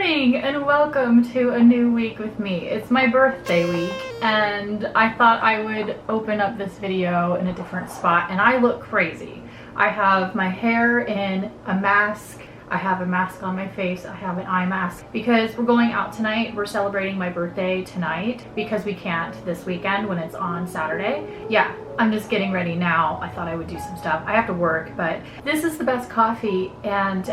morning and welcome to a new week with me. It's my birthday week and I thought I would open up this video in a different spot, and I look crazy. I have my hair in a mask, I have a mask on my face, I have an eye mask because we're going out tonight. We're celebrating my birthday tonight because we can't this weekend when it's on Saturday. Yeah, I'm just getting ready now. I thought I would do some stuff. I have to work, but this is the best coffee and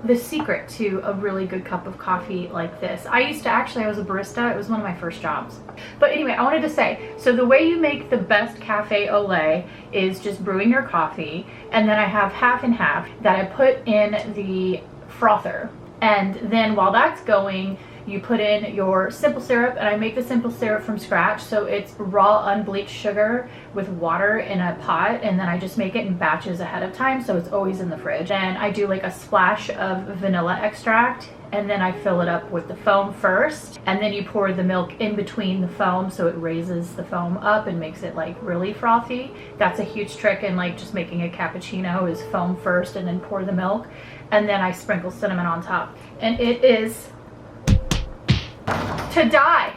the secret to a really good cup of coffee like this. I was a barista. It was one of my first jobs. But anyway, I wanted to say, so the way you make the best cafe au lait is just brewing your coffee, and then I have half and half that I put in the frother. And then while that's going, you put in your simple syrup, and I make the simple syrup from scratch. So it's raw unbleached sugar with water in a pot, and then I just make it in batches ahead of time, so it's always in the fridge. And I do like a splash of vanilla extract, and then I fill it up with the foam first, and then you pour the milk in between the foam so it raises the foam up and makes it like really frothy. That's a huge trick in like just making a cappuccino, is foam first and then pour the milk, and then I sprinkle cinnamon on top, and it is to die.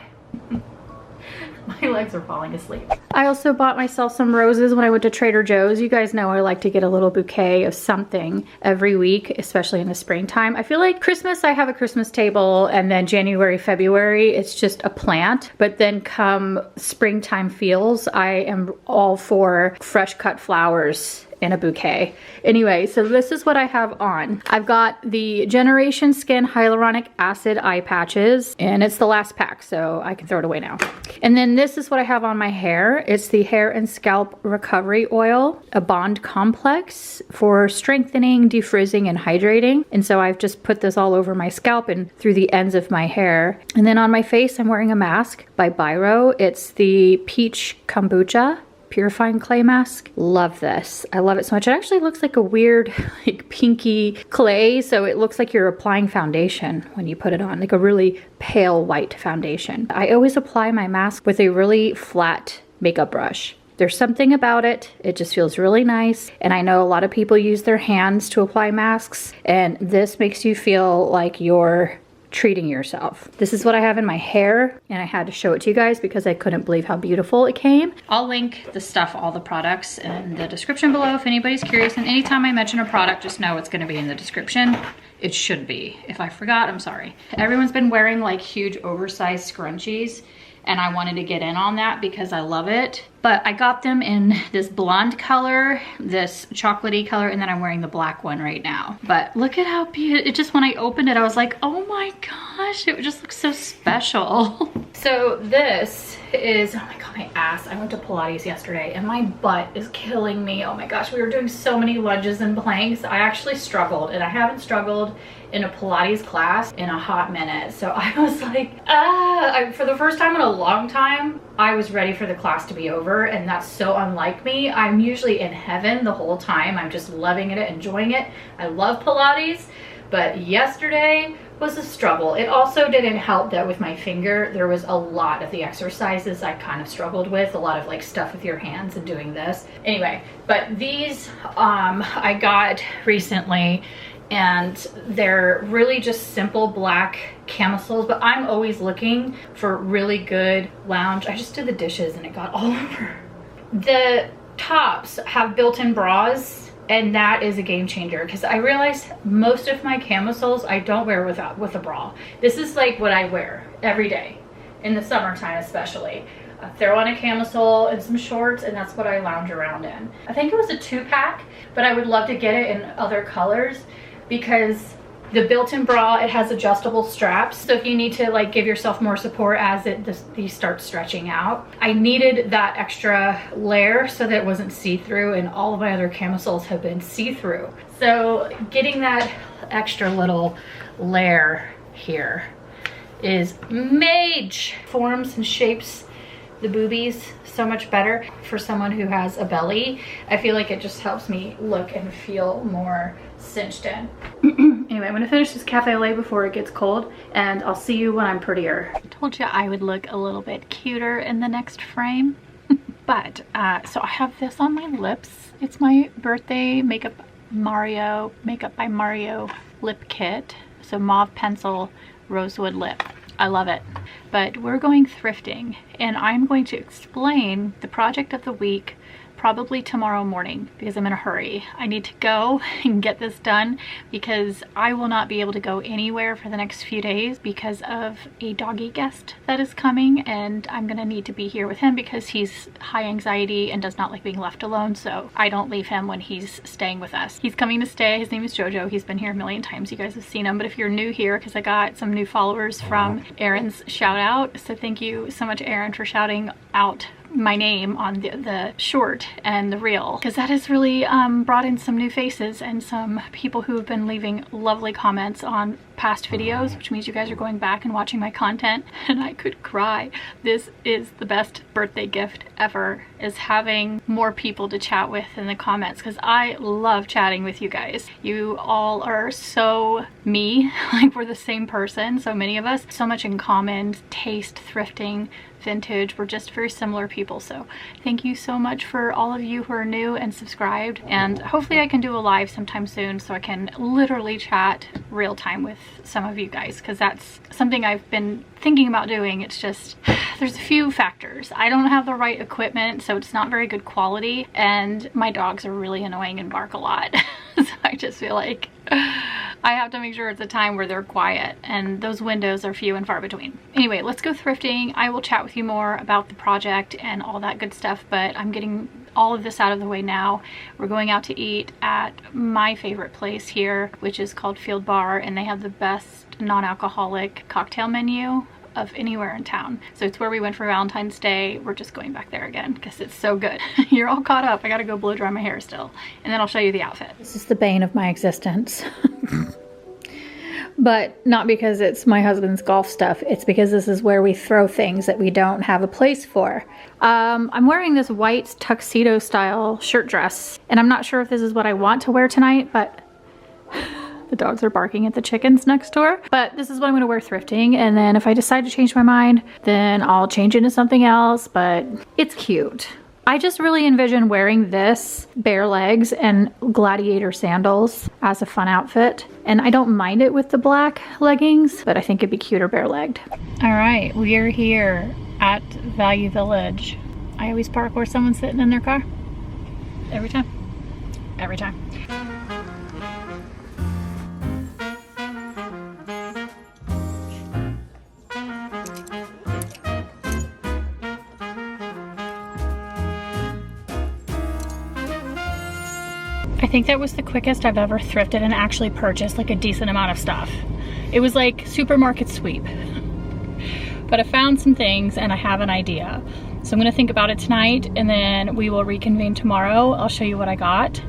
My legs are falling asleep. I also bought myself some roses when I went to Trader Joe's. You guys know I like to get a little bouquet of something every week, especially in the springtime. I feel like Christmas, I have a Christmas table, and then January, February, it's just a plant. But then come springtime feels, I am all for fresh cut flowers in a bouquet. Anyway, so this is what I have on. I've got the Generation Skin Hyaluronic Acid eye patches, and it's the last pack, so I can throw it away now. And then this is what I have on my hair. It's the Hair and Scalp Recovery Oil, a bond complex for strengthening, defrizzing, and hydrating. And so I've just put this all over my scalp and through the ends of my hair. And then on my face, I'm wearing a mask by Biro. It's the Peach Kombucha Purifying Clay Mask. Love this. I love it so much. It actually looks like a weird like pinky clay, so it looks like you're applying foundation when you put it on, like a really pale white foundation. I always apply my mask with a really flat makeup brush. There's something about it. It just feels really nice. And I know a lot of people use their hands to apply masks, and this makes you feel like you're treating yourself. This is what I have in my hair, and I had to show it to you guys because I couldn't believe how beautiful it came. I'll link the stuff, all the products, in the description below if anybody's curious. And anytime I mention a product, just know it's going to be in the description. It should be. If I forgot, I'm sorry. Everyone's been wearing like huge oversized scrunchies, and I wanted to get in on that because I love it. But I got them in this blonde color, this chocolatey color, and then I'm wearing the black one right now. But look at how beautiful. It just, when I opened it, I was like, oh my gosh, it just looks so special. So this is, oh my God, my ass. I went to Pilates yesterday and my butt is killing me. Oh my gosh, we were doing so many lunges and planks. I actually struggled, and I haven't struggled in a Pilates class in a hot minute. So I was like, for the first time in a long time, I was ready for the class to be over, and that's so unlike me. I'm usually in heaven the whole time. I'm just loving it, enjoying it. I love Pilates, but yesterday was a struggle. It also didn't help that with my finger, there was a lot of the exercises I kind of struggled with, a lot of like stuff with your hands and doing this. Anyway, but these I got recently, and they're really just simple black camisoles, but I'm always looking for really good lounge. I just did the dishes and it got all over. The tops have built-in bras, and that is a game changer because I realized most of my camisoles I don't wear with a bra. This is like what I wear every day in the summertime, especially. I throw on a camisole and some shorts, and that's what I lounge around in. I think it was a 2-pack, but I would love to get it in other colors because the built-in bra, it has adjustable straps. So if you need to like give yourself more support as these start stretching out. I needed that extra layer so that it wasn't see-through, and all of my other camisoles have been see-through. So getting that extra little layer here is mage. Forms and shapes the boobies so much better for someone who has a belly. I feel like it just helps me look and feel more cinched in. Anyway, I'm gonna finish this cafe au lait before it gets cold, and I'll see you when I'm prettier. I told you I would look a little bit cuter in the next frame. But so I have this on my lips. It's my birthday Makeup by Mario lip kit. So mauve pencil, rosewood lip. I love it. But we're going thrifting, and I'm going to explain the project of the week probably tomorrow morning because I'm in a hurry. I need to go and get this done because I will not be able to go anywhere for the next few days because of a doggy guest that is coming, and I'm gonna need to be here with him because he's high anxiety and does not like being left alone, so I don't leave him when he's staying with us. He's coming to stay. His name is Jojo. He's been here a million times. You guys have seen him, but if you're new here, because I got some new followers from Erin's shout out, so thank you so much, Erin, for shouting out my name on the short and the reel, because that has really brought in some new faces and some people who have been leaving lovely comments on past videos, which means you guys are going back and watching my content, and I could cry. This is the best birthday gift ever, is having more people to chat with in the comments, because I love chatting with you guys. You all are so me, like we're the same person, so many of us, so much in common, taste, thrifting, vintage. We're just very similar people, so thank you so much for all of you who are new and subscribed, and hopefully I can do a live sometime soon so I can literally chat real time with some of you guys, because that's something I've been thinking about doing. It's just there's a few factors. I don't have the right equipment, so it's not very good quality, and my dogs are really annoying and bark a lot. So I just feel like I have to make sure it's a time where they're quiet, and those windows are few and far between. Anyway, let's go thrifting. I will chat with you more about the project and all that good stuff, but I'm getting all of this out of the way now. We're going out to eat at my favorite place here, which is called Field Bar, and they have the best non-alcoholic cocktail menu of anywhere in town. So it's where we went for Valentine's Day. We're just going back there again because it's so good. You're all caught up. I gotta go blow dry my hair still, and then I'll show you the outfit. This is the bane of my existence. But not because it's my husband's golf stuff. It's because this is where we throw things that we don't have a place for. I'm wearing this white tuxedo style shirt dress, and I'm not sure if this is what I want to wear tonight, but the dogs are barking at the chickens next door. But this is what I'm gonna wear thrifting, and then if I decide to change my mind, then I'll change into something else, but it's cute. I just really envision wearing this, bare legs, and gladiator sandals as a fun outfit. And I don't mind it with the black leggings, but I think it'd be cuter bare-legged. All right, we are here at Value Village. I always park where someone's sitting in their car. Every time. Every time. I think that was the quickest I've ever thrifted and actually purchased like a decent amount of stuff. It was like supermarket sweep. But I found some things and I have an idea. So I'm gonna think about it tonight, and then we will reconvene tomorrow. I'll show you what I got.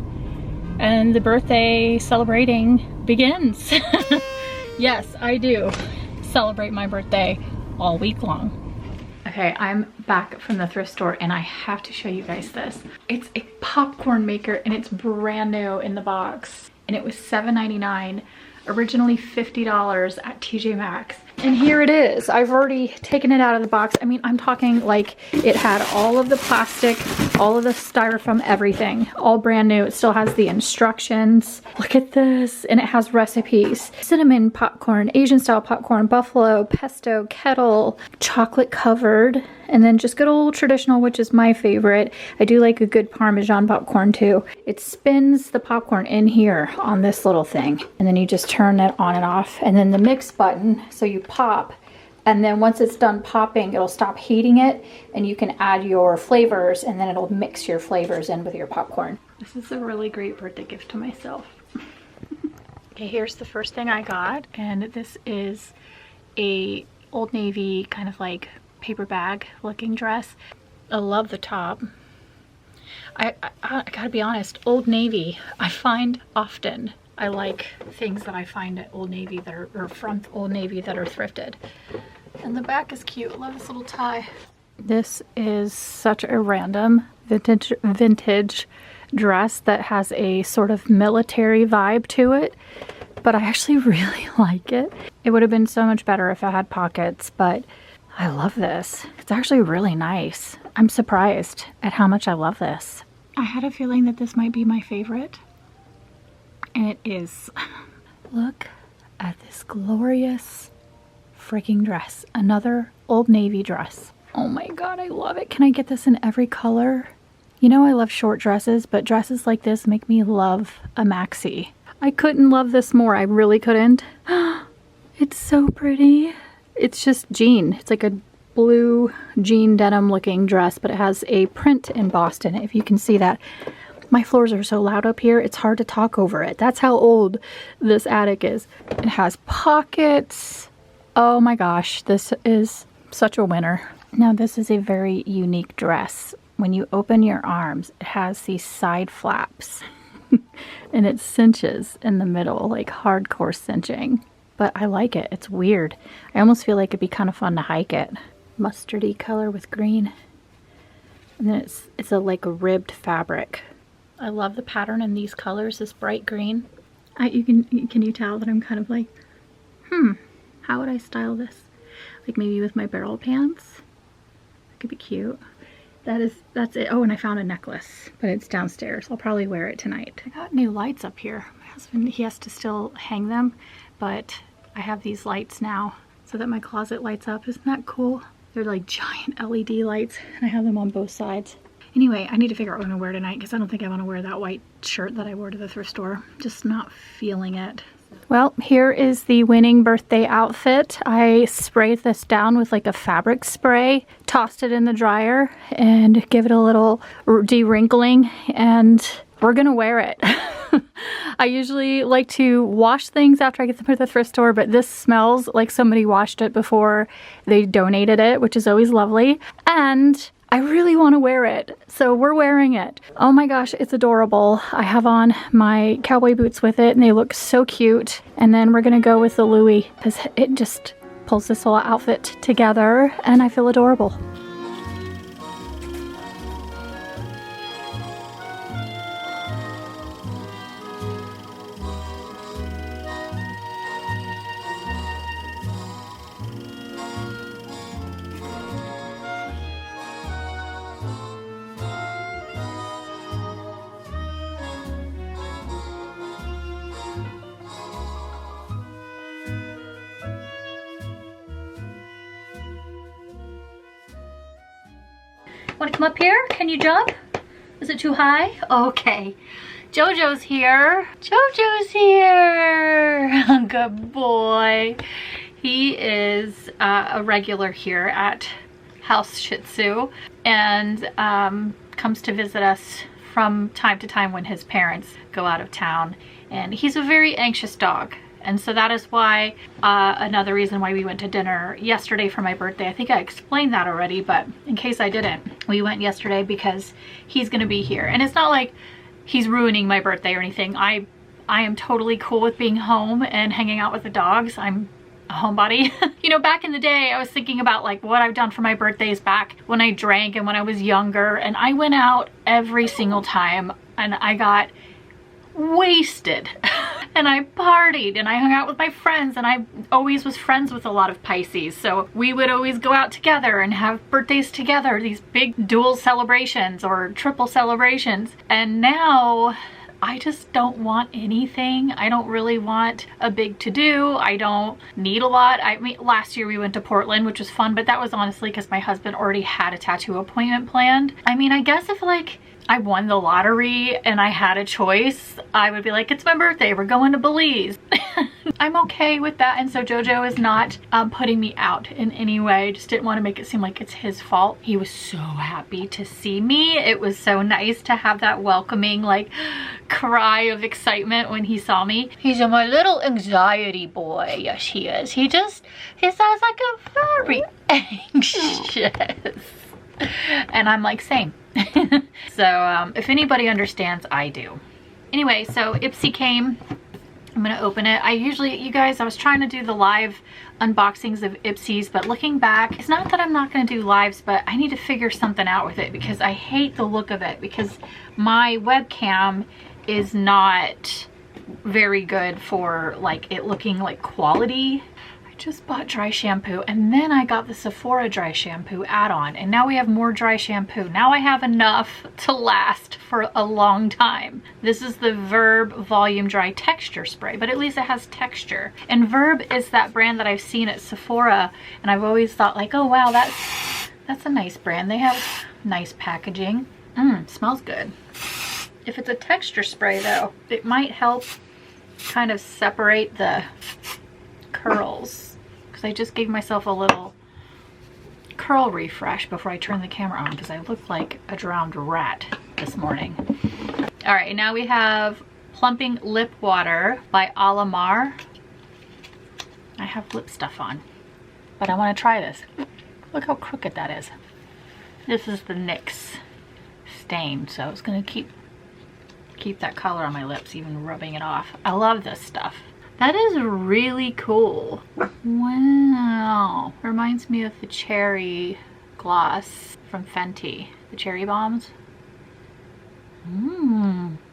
And the birthday celebrating begins. Yes, I do celebrate my birthday all week long. Okay, I'm back from the thrift store and I have to show you guys this. It's a popcorn maker and it's brand new in the box. And it was $7.99, originally $50 at TJ Maxx. And here it is. I've already taken it out of the box. I mean, I'm talking like it had all of the plastic, all of the styrofoam, everything, all brand new. It still has the instructions. Look at this. And it has recipes. Cinnamon popcorn, Asian style popcorn, buffalo, pesto, kettle, chocolate covered, and then just good old traditional, which is my favorite. I do like a good Parmesan popcorn too. It spins the popcorn in here on this little thing, and then you just turn it on and off. And then the mix button, so you pop, and then once it's done popping, it'll stop heating it, and you can add your flavors, and then it'll mix your flavors in with your popcorn. This is a really great birthday gift to myself. Okay, here's the first thing I got, and this is a Old Navy kind of like paper bag looking dress. I love the top. I gotta be honest, Old Navy, I find often I like things that I find at Old Navy that are, or from Old Navy that are thrifted. And the back is cute. I love this little tie. This is such a random vintage dress that has a sort of military vibe to it, but I actually really like it. It would have been so much better if it had pockets, but I love this. It's actually really nice. I'm surprised at how much I love this. I had a feeling that this might be my favorite, and it is. Look at this glorious freaking dress. Another Old Navy dress. Oh my God, I love it. Can I get this in every color? You know I love short dresses, but dresses like this make me love a maxi. I couldn't love this more. I really couldn't. It's so pretty. It's just jean. It's like a blue jean denim looking dress, but it has a print embossed in it, if you can see that. My floors are so loud up here, it's hard to talk over it. That's how old this attic is. It has pockets. Oh my gosh, this is such a winner. Now this is a very unique dress. When you open your arms, it has these side flaps and it cinches in the middle, like hardcore cinching. But I like it, it's weird. I almost feel like it'd be kind of fun to hike it. Mustardy color with green. And then it's like a ribbed fabric. I love the pattern in these colors, this bright green. Can you tell that I'm kind of like, how would I style this? Like maybe with my barrel pants? That could be cute. That's it. Oh, and I found a necklace, but it's downstairs. I'll probably wear it tonight. I got new lights up here. My husband, he has to still hang them, but I have these lights now so that my closet lights up. Isn't that cool? They're like giant LED lights, and I have them on both sides. Anyway, I need to figure out what I'm gonna wear tonight because I don't think I want to wear that white shirt that I wore to the thrift store. Just not feeling it. Well, here is the winning birthday outfit. I sprayed this down with like a fabric spray, tossed it in the dryer, and give it a little de-wrinkling, and we're gonna wear it. I usually like to wash things after I get them from the thrift store, but this smells like somebody washed it before they donated it, which is always lovely. And I really want to wear it, so we're wearing it. Oh my gosh, it's adorable. I have on my cowboy boots with it, and they look so cute. And then we're gonna go with the Louis, because it just pulls this whole outfit together, and I feel adorable. Want to come up here? Can you jump? Is it too high? Okay. Jojo's here. Jojo's here. Good boy. He is a regular here at House Shih Tzu and comes to visit us from time to time when his parents go out of town. And he's a very anxious dog. And so that is why, another reason why we went to dinner yesterday for my birthday. I think I explained that already, but in case I didn't, we went yesterday because he's gonna be here. And it's not like he's ruining my birthday or anything. I am totally cool with being home and hanging out with the dogs. I'm a homebody. You know, back in the day, I was thinking about like what I've done for my birthdays back when I drank and when I was younger. And I went out every single time and I got wasted and I partied and I hung out with my friends, and I always was friends with a lot of Pisces, so we would always go out together and have birthdays together, these big dual celebrations or triple celebrations. And now I just don't want anything. I don't really want a big to-do. I don't need a lot. I mean, last year we went to Portland, which was fun, but that was honestly because my husband already had a tattoo appointment planned. I mean, I guess if like I won the lottery and I had a choice, I would be like, it's my birthday, we're going to Belize. I'm okay with that. And so Jojo is not putting me out in any way. Just didn't want to make it seem like it's his fault. He was so happy to see me. It was so nice to have that welcoming like cry of excitement when he saw me. He's my little anxiety boy. Yes, he is. He sounds like a very anxious. And I'm like, same. So if anybody understands, I do. Anyway, so Ipsy came. I'm gonna open it. You guys, I was trying to do the live unboxings of Ipsy's, but looking back, it's not that I'm not gonna do lives, but I need to figure something out with it because I hate the look of it because my webcam is not very good for like it looking like quality. I just bought dry shampoo, and then I got the Sephora dry shampoo add-on, and now we have more dry shampoo. Now I have enough to last for a long time. This is the Verb Volume Dry Texture Spray, but at least it has texture. And Verb is that brand that I've seen at Sephora, and I've always thought like, oh wow, that's a nice brand. They have nice packaging. Smells good. If it's a texture spray though, it might help kind of separate the curls, because I just gave myself a little curl refresh before I turned the camera on because I looked like a drowned rat this morning. All right, now we have Plumping Lip Water by Alamar. I have lip stuff on, but I want to try this. Look how crooked that is. This is the NYX stain, so it's gonna keep that color on my lips, even rubbing it off. I love this stuff. That is really cool. Wow. Reminds me of the cherry gloss from Fenty, the cherry bombs.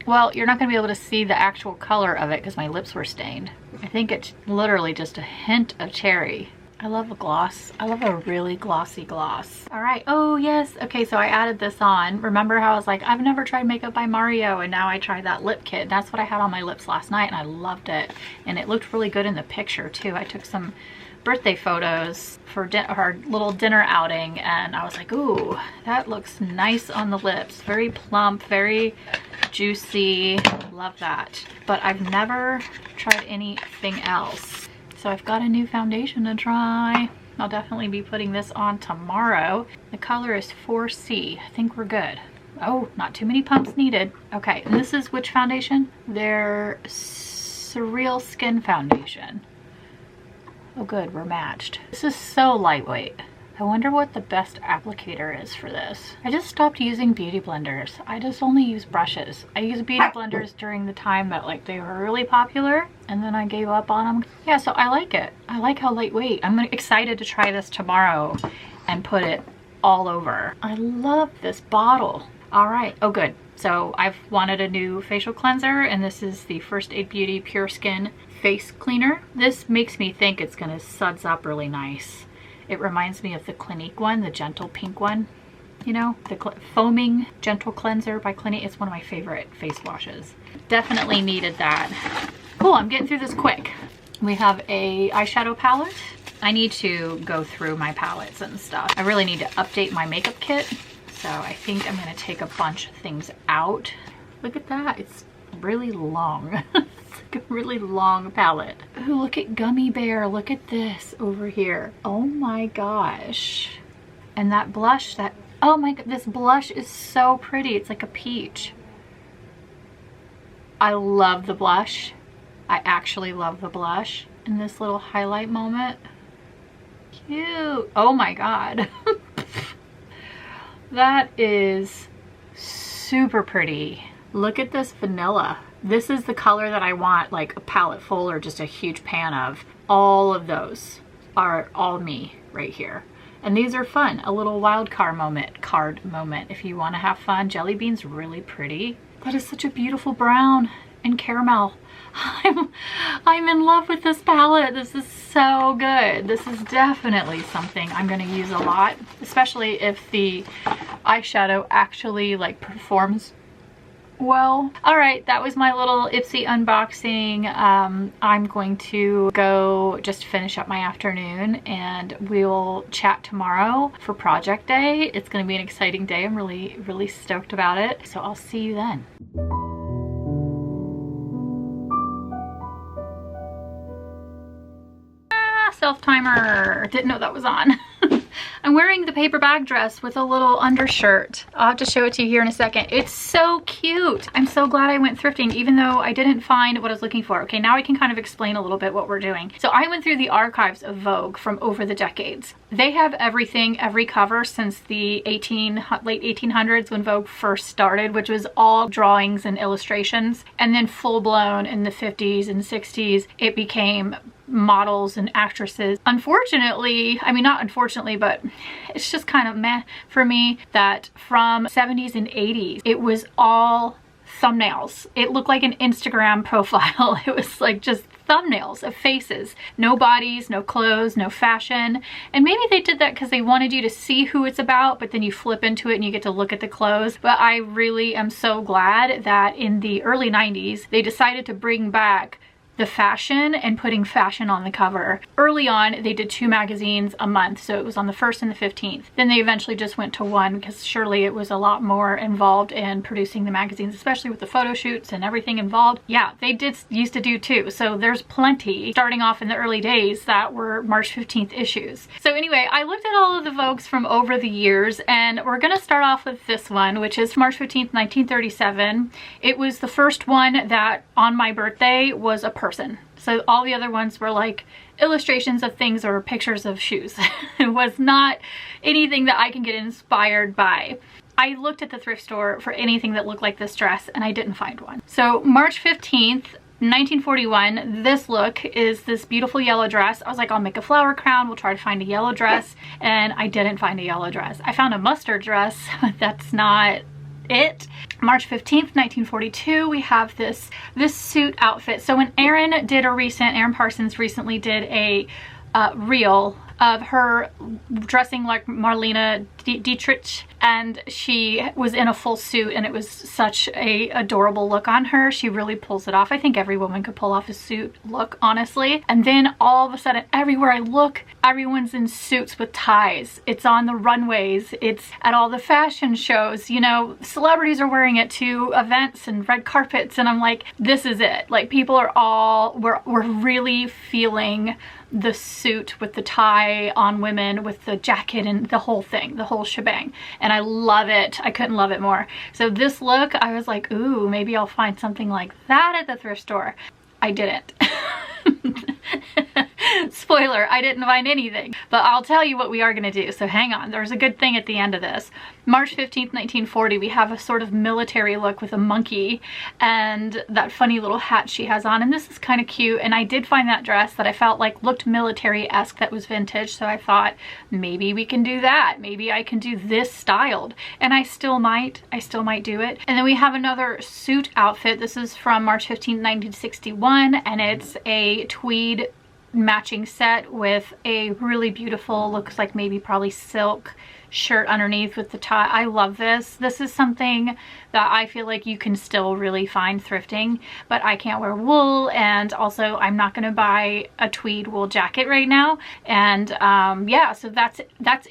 Well, you're not gonna be able to see the actual color of it because my lips were stained. I think it's literally just a hint of cherry. I love a gloss. I love a really glossy gloss. All right. Oh yes. Okay, so I added this on. Remember how I was like, I've never tried makeup by Mario, and now I tried that lip kit. That's what I had on my lips last night, and I loved it. And it looked really good in the picture too. I took some birthday photos for our little dinner outing, and I was like, ooh, that looks nice on the lips. Very plump, very juicy. Love that. But I've never tried anything else. So I've got a new foundation to try. I'll definitely be putting this on tomorrow. The color is 4C. I think we're good. Oh, not too many pumps needed. Okay, and this is which foundation? Their Surreal Skin Foundation. Oh good, we're matched. This is so lightweight. I wonder what the best applicator is for this. I just stopped using beauty blenders. I just only use brushes. I used beauty blenders during the time that like they were really popular, and then I gave up on them. Yeah, so I like it. I like how lightweight. I'm excited to try this tomorrow and put it all over. I love this bottle. All right, oh good. So I've wanted a new facial cleanser, and this is the First Aid Beauty Pure Skin Face Cleaner. This makes me think it's gonna suds up really nice. It reminds me of the Clinique one, the gentle pink one. You know, the foaming gentle cleanser by Clinique. It's one of my favorite face washes. Definitely needed that. Cool, I'm getting through this quick. We have a eyeshadow palette. I need to go through my palettes and stuff. I really need to update my makeup kit. So I think I'm gonna take a bunch of things out. Look at that, it's really long. It's like a really long palette. Ooh, look at Gummy Bear. Look at this over here. Oh my gosh. And that blush, oh my god, this blush is so pretty. It's like a peach. I love the blush. I actually love the blush. And this little highlight moment. Cute. Oh my god. That is super pretty. Look at this vanilla. This is the color that I want, like a palette full or just a huge pan of. All of those are all me right here. And these are fun. A little wild card moment if you want to have fun. Jelly Bean's really pretty. That is such a beautiful brown and caramel. I'm in love with this palette. This is so good. This is definitely something I'm going to use a lot, especially if the eyeshadow actually like performs well. All right, that was my little Ipsy unboxing. I'm going to go just finish up my afternoon, and we'll chat tomorrow for project day. It's going to be an exciting day. I'm really stoked about it. So I'll see you then. Self-timer. Didn't know that was on. I'm wearing the paper bag dress with a little undershirt. I'll have to show it to you here in a second. It's so cute. I'm so glad I went thrifting, even though I didn't find what I was looking for. Okay, now I can kind of explain a little bit what we're doing. So I went through the archives of Vogue from over the decades. They have everything, every cover since the late 1800s when Vogue first started, which was all drawings and illustrations. And then full blown in the 50s and 60s, it became models and actresses. Unfortunately, I mean not unfortunately, but it's just kind of meh for me that from 70s and 80s it was all thumbnails. It looked like an Instagram profile. It was like just thumbnails of faces. No bodies, no clothes, no fashion. And maybe they did that because they wanted you to see who it's about, but then you flip into it and you get to look at the clothes. But I really am so glad that in the early 90s, they decided to bring back the fashion and putting fashion on the cover. Early on, they did 2 magazines a month, so it was on the 1st and the 15th. Then they eventually just went to 1 because surely it was a lot more involved in producing the magazines, especially with the photo shoots and everything involved. Yeah, they used to do 2, so there's plenty starting off in the early days that were March 15th issues. So anyway, I looked at all of the Vogues from over the years, and we're gonna start off with this one, which is March 15th, 1937. It was the first one that on my birthday was a person. So all the other ones were like illustrations of things or pictures of shoes. It was not anything that I can get inspired by. I looked at the thrift store for anything that looked like this dress and I didn't find one. So March 15th, 1941, this look is this beautiful yellow dress. I was like, I'll make a flower crown, we'll try to find a yellow dress, and I didn't find a yellow dress. I found a mustard dress, but that's not it. March 15th, 1942, we have this suit outfit. So when Erin Parsons recently did a reel of her dressing like Marlene Dietrich, and she was in a full suit and it was such a adorable look on her. She really pulls it off. I think every woman could pull off a suit look, honestly. And then all of a sudden, everywhere I look, everyone's in suits with ties. It's on the runways, it's at all the fashion shows, you know, celebrities are wearing it to events and red carpets, and I'm like, this is it. Like, people are all, we're really feeling the suit with the tie on women, with the jacket and the whole thing, the whole shebang. And I love it. I couldn't love it more. So this look, I was like, ooh, maybe I'll find something like that at the thrift store. I didn't. Spoiler, I didn't find anything, but I'll tell you what we are gonna do, so hang on. There's a good thing at the end of this. March 15th, 1940, we have a sort of military look with a monkey and that funny little hat she has on, and this is kind of cute. And I did find that dress that I felt like looked military-esque, that was vintage, so I thought maybe we can do that. Maybe I can do this styled, and I still might do it. And then we have another suit outfit. This is from March 15th, 1961, and it's a tweed matching set with a really beautiful, looks like maybe probably silk shirt underneath with the tie. I love this. This is something that I feel like you can still really find thrifting, but I can't wear wool, and also I'm not gonna buy a tweed wool jacket right now. And yeah, so that's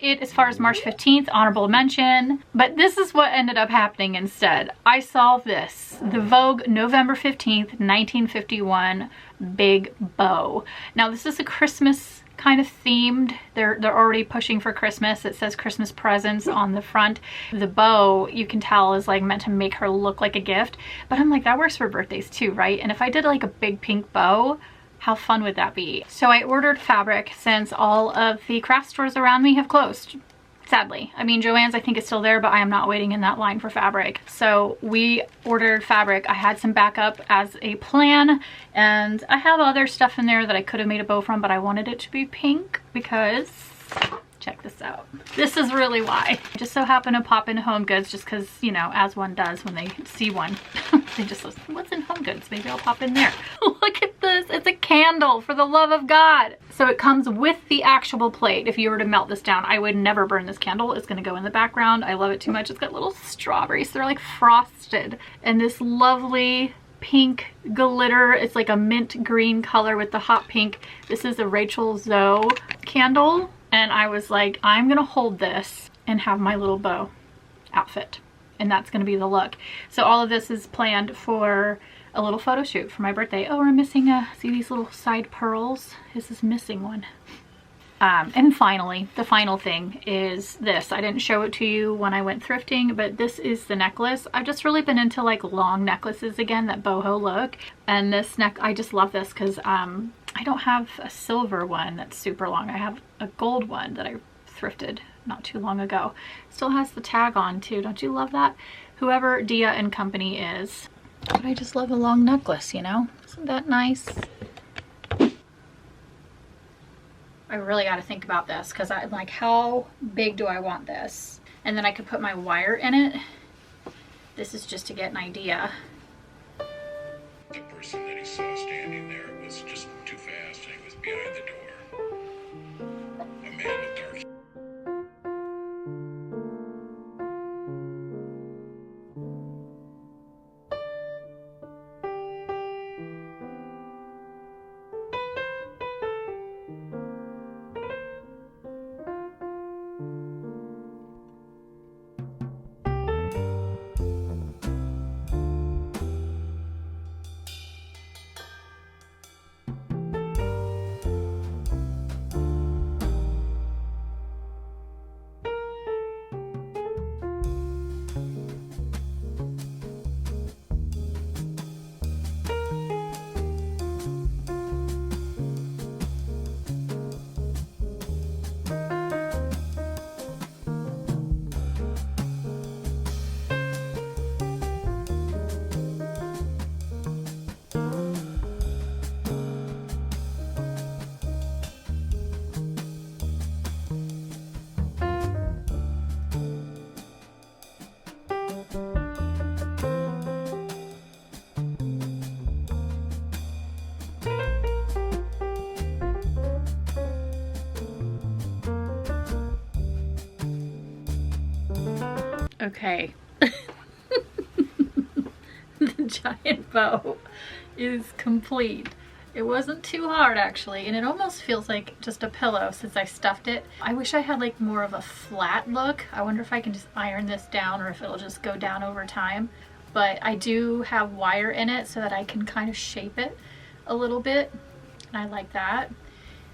it as far as March 15th, honorable mention. But this is what ended up happening instead. I saw this, the Vogue November 15th, 1951 big bow. Now this is a Christmas kind of themed. They're already pushing for Christmas. It says Christmas presents on the front. The bow, you can tell, is like meant to make her look like a gift, but I'm like, that works for birthdays too, right? And if I did like a big pink bow, how fun would that be? So I ordered fabric since all of the craft stores around me have closed. Sadly. I mean, Joann's I think is still there, but I am not waiting in that line for fabric. So we ordered fabric. I had some backup as a plan, and I have other stuff in there that I could have made a bow from, but I wanted it to be pink because, check this out. This is really why. I just so happen to pop into Home Goods just because, you know, as one does when they see one. They just go, what's in Home Goods? Maybe I'll pop in there. Look at this. It's a candle, for the love of God. So it comes with the actual plate. If you were to melt this down, I would never burn this candle. It's going to go in the background. I love it too much. It's got little strawberries. They're like frosted. And this lovely pink glitter. It's like a mint green color with the hot pink. This is a Rachel Zoe candle. And I was like, I'm gonna hold this and have my little bow outfit, and that's gonna be the look. So all of this is planned for a little photo shoot for my birthday. Oh, we're missing see these little side pearls? This is missing one. And finally, the final thing is this. I didn't show it to you when I went thrifting, but this is the necklace. I've just really been into like long necklaces again, that boho look. And this I just love this because I don't have a silver one that's super long. I have a gold one that I thrifted not too long ago. Still has the tag on too. Don't you love that? Whoever Dia and Company is. But I just love a long necklace, you know? Isn't that nice? I really got to think about this because I'm like, how big do I want this? And then I could put my wire in it. This is just to get an idea. The person that he saw standing there was just too fast, and he was behind the door. A man with dark. Okay. The giant bow is complete. It wasn't too hard actually, and it almost feels like just a pillow since I stuffed it. I wish I had like more of a flat look. I wonder if I can just iron this down or if it'll just go down over time. But I do have wire in it so that I can kind of shape it a little bit, and I like that.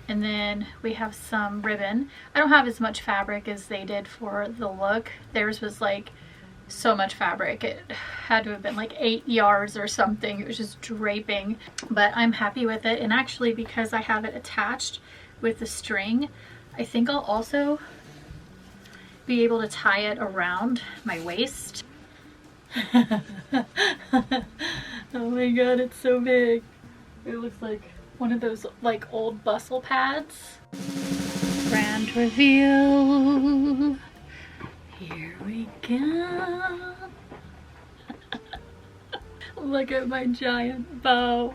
And then we have some ribbon. I don't have as much fabric as they did for the look. Theirs was like so much fabric. It had to have been like 8 yards or something. It was just draping, but I'm happy with it. And actually, because I have it attached with the string, I think I'll also be able to tie it around my waist. Oh my god, it's so big. It looks like one of those like old bustle pads. Grand reveal. Here we go. Look at my giant bow.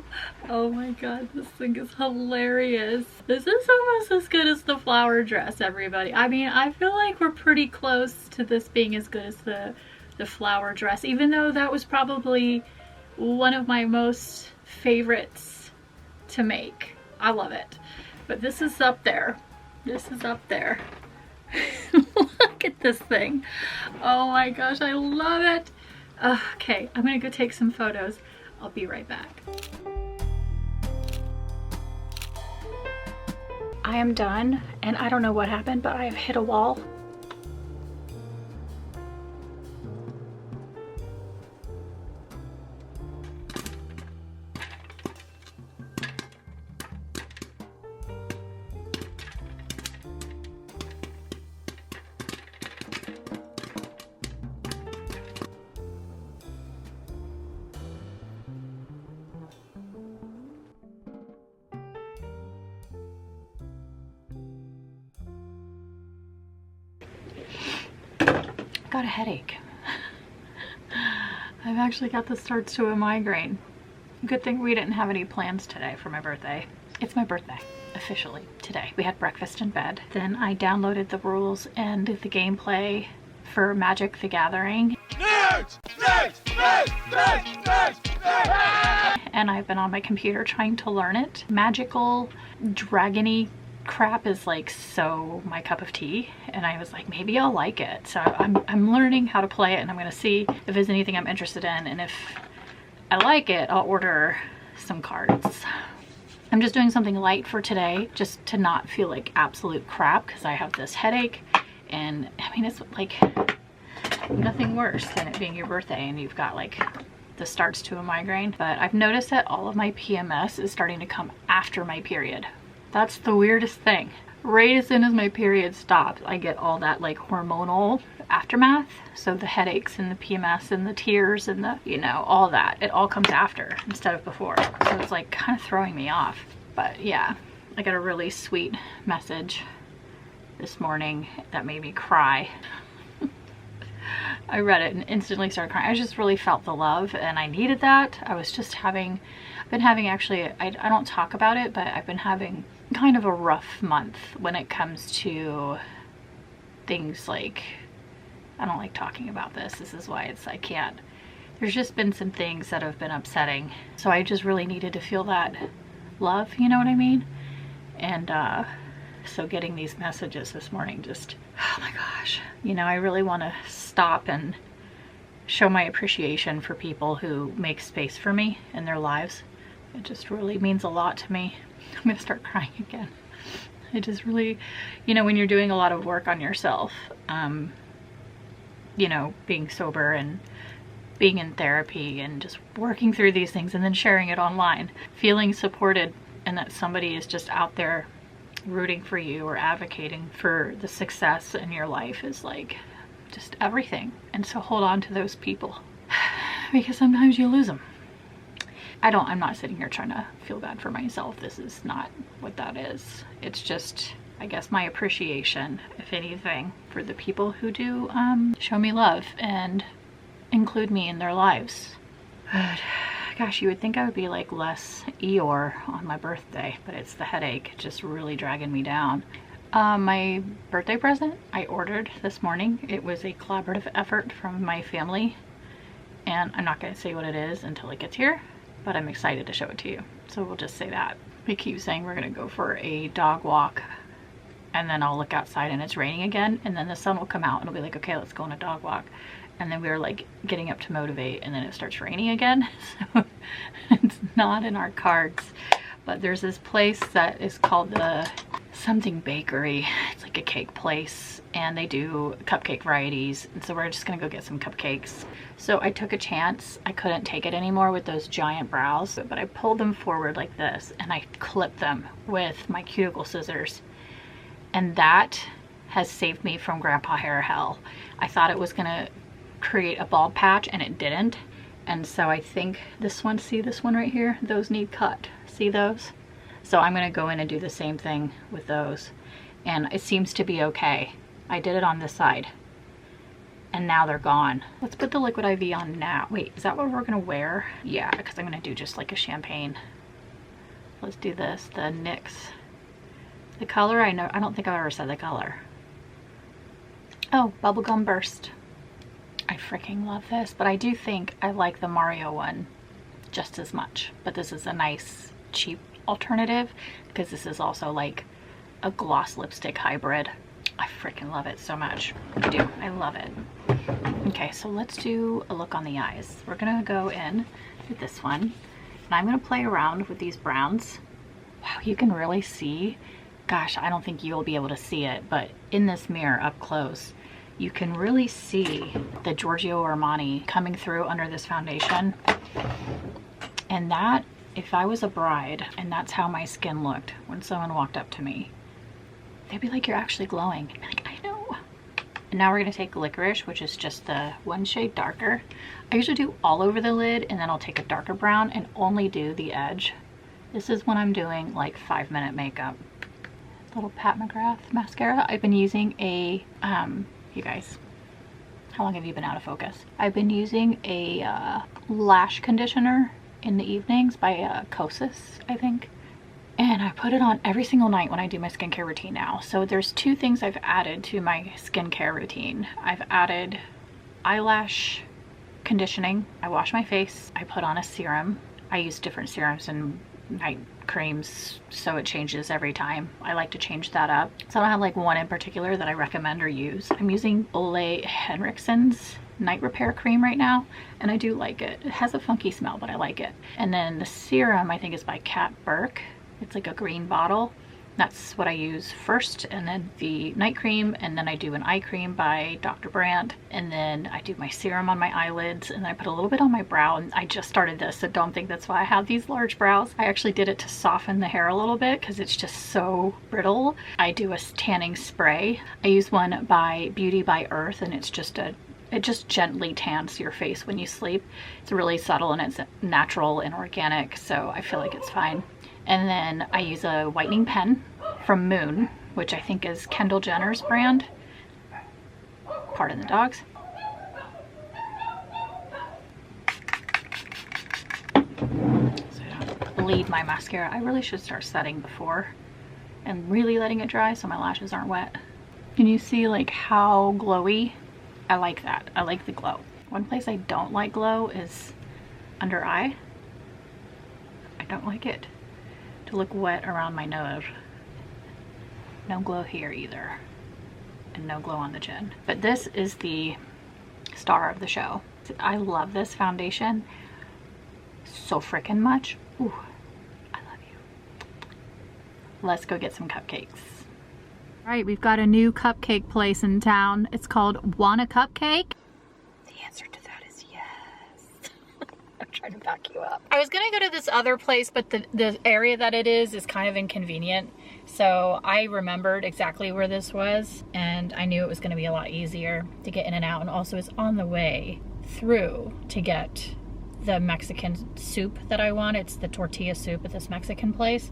Oh my god, this thing is hilarious. This is almost as good as the flower dress, everybody. I mean, I feel like we're pretty close to this being as good as the flower dress, even though that was probably one of my most favorites to make. I love it. But this is up there. This is up there. Look at this thing. Oh my gosh, I love it. Okay, I'm gonna go take some photos. I'll be right back. I am done, and I don't know what happened, but I have hit a wall. Got a headache. I've actually got the starts to a migraine. Good thing we didn't have any plans today for my birthday. It's my birthday, officially, today. We had breakfast in bed. Then I downloaded the rules and the gameplay for Magic the Gathering. Nerds! Nerds! Nerds! Nerds! Nerds! Nerds! And I've been on my computer trying to learn it. Magical, dragony crap is like so my cup of tea, and I was like, maybe I'll like it. So I'm learning how to play it, and I'm gonna see if there's anything I'm interested in, and if I like it, I'll order some cards. I'm just doing something light for today, just to not feel like absolute crap, because I have this headache, and I mean, it's like nothing worse than it being your birthday and you've got like the starts to a migraine. But I've noticed that all of my PMS is starting to come after my period. That's the weirdest thing. Right as soon as my period stops, I get all that like hormonal aftermath. So the headaches and the PMS and the tears and the, you know, all that, it all comes after instead of before. So it's like kind of throwing me off. But yeah, I got a really sweet message this morning that made me cry. I read it and instantly started crying. I just really felt the love and I needed that. I was just I've been having actually, I don't talk about it, but I've been having kind of a rough month when it comes to things like, I don't like talking about this. This is why I can't. There's just been some things that have been upsetting. So I just really needed to feel that love, you know what I mean? And so getting these messages this morning just, oh my gosh. You know, I really want to stop and show my appreciation for people who make space for me in their lives. It just really means a lot to me. I'm gonna start crying again. It just really, you know, when you're doing a lot of work on yourself, you know, being sober and being in therapy and just working through these things and then sharing it online, feeling supported and that somebody is just out there rooting for you or advocating for the success in your life is like just everything. And so hold on to those people because sometimes you lose them. I'm not sitting here trying to feel bad for myself. This is not what that is. It's just, I guess, my appreciation, if anything, for the people who do show me love and include me in their lives. But gosh, you would think I would be like less Eeyore on my birthday, but it's the headache just really dragging me down. My birthday present I ordered this morning. It was a collaborative effort from my family, and I'm not going to say what it is until it gets here, but I'm excited to show it to you. So we'll just say that. We keep saying we're going to go for a dog walk, and then I'll look outside and it's raining again, and then the sun will come out and it'll be like, okay, let's go on a dog walk. And then we were like getting up to motivate and then it starts raining again. So it's not in our cards. But there's this place that is called the something bakery. It's like a cake place and they do cupcake varieties. And so we're just gonna go get some cupcakes. So I took a chance. I couldn't take it anymore with those giant brows, but I pulled them forward like this and I clipped them with my cuticle scissors. And that has saved me from grandpa hair hell. I thought it was gonna create a bald patch and it didn't. And so I think this one, see this one right here? Those need cut. See those? So I'm gonna go in and do the same thing with those. And it seems to be okay. I did it on this side. And now they're gone. Let's put the Liquid IV on now. Wait, is that what we're gonna wear? Yeah, because I'm gonna do just like a champagne. Let's do this, the NYX. The color, I don't think I've ever said the color. Oh, Bubblegum Burst. I freaking love this, but I do think I like the Mario one just as much. But this is a nice, cheap alternative because this is also like a gloss lipstick hybrid. I freaking love it so much. I do. I love it. Okay, so let's do a look on the eyes. We're gonna go in with this one, and I'm gonna play around with these browns. Wow, you can really see. Gosh, I don't think you'll be able to see it, but in this mirror up close, you can really see the Giorgio Armani coming through under this foundation. And that, if I was a bride and that's how my skin looked when someone walked up to me, they'd be like, you're actually glowing. I'd be like, I know. And now we're gonna take Licorice, which is just the one shade darker. I usually do all over the lid and then I'll take a darker brown and only do the edge. This is when I'm doing like 5-minute makeup. Little Pat McGrath mascara. I've been using a, you guys, how long have you been out of focus? I've been using a lash conditioner in the evenings by Kosas, I think. And I put it on every single night when I do my skincare routine now. So there's 2 things I've added to my skincare routine. I've added eyelash conditioning. I wash my face. I put on a serum. I use different serums and night creams, so it changes every time. I like to change that up. So I don't have like one in particular that I recommend or use. I'm using Ole Henriksson's night repair cream right now, and I do like it. It has a funky smell, but I like it. And then the serum I think is by Kat Burke. It's like a green bottle. That's what I use first, and then the night cream, and then I do an eye cream by Dr. Brandt, and then I do my serum on my eyelids, and I put a little bit on my brow. And I just started this, so don't think that's why I have these large brows. I actually did it to soften the hair a little bit because it's just so brittle. I do a tanning spray. I use one by Beauty by Earth, and it's just it just gently tans your face when you sleep. It's really subtle and it's natural and organic, so I feel like it's fine. And then I use a whitening pen from Moon, which I think is Kendall Jenner's brand. Pardon the dogs. bleed my mascara. I really should start setting before and really letting it dry so my lashes aren't wet. Can you see like how glowy? I like that. I like the glow. One place I don't like glow is under eye. I don't like it to look wet around my nose. No glow here either. And no glow on the chin. But this is the star of the show. I love this foundation so freaking much. Ooh, I love you. Let's go get some cupcakes. All right, we've got a new cupcake place in town. It's called Want a Cupcake? The answer to that is yes. I'm trying to back you up. I was gonna go to this other place, but the area that it is kind of inconvenient. So I remembered exactly where this was, and I knew it was gonna be a lot easier to get in and out, and also it's on the way through to get the Mexican soup that I want. It's the tortilla soup at this Mexican place,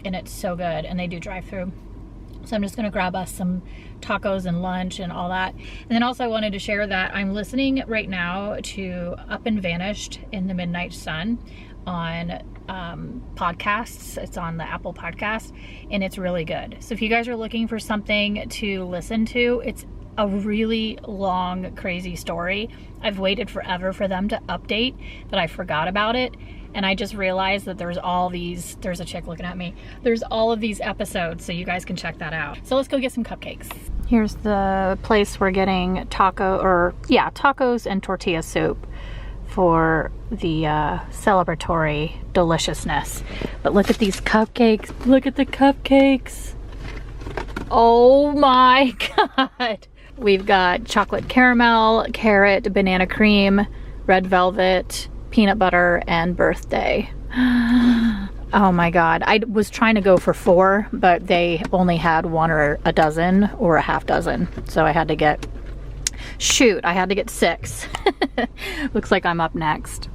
and it's so good, and they do drive-through. So I'm just gonna grab us some tacos and lunch and all that. And then also I wanted to share that I'm listening right now to Up and Vanished in the Midnight Sun on podcasts. It's on the Apple podcast, and it's really good. So if you guys are looking for something to listen to, it's a really long, crazy story. I've waited forever for them to update that I forgot about it. And I just realized that there's a chick looking at me. There's all of these episodes, so you guys can check that out. So let's go get some cupcakes. Here's the place we're getting tacos and tortilla soup for the celebratory deliciousness. But look at these cupcakes. Look at the cupcakes. Oh my God. We've got chocolate caramel, carrot, banana cream, red velvet, peanut butter, and birthday. Oh my God. I was trying to go for 4, but they only had 1 or a dozen or a half dozen. So I had to get 6. Looks like I'm up next.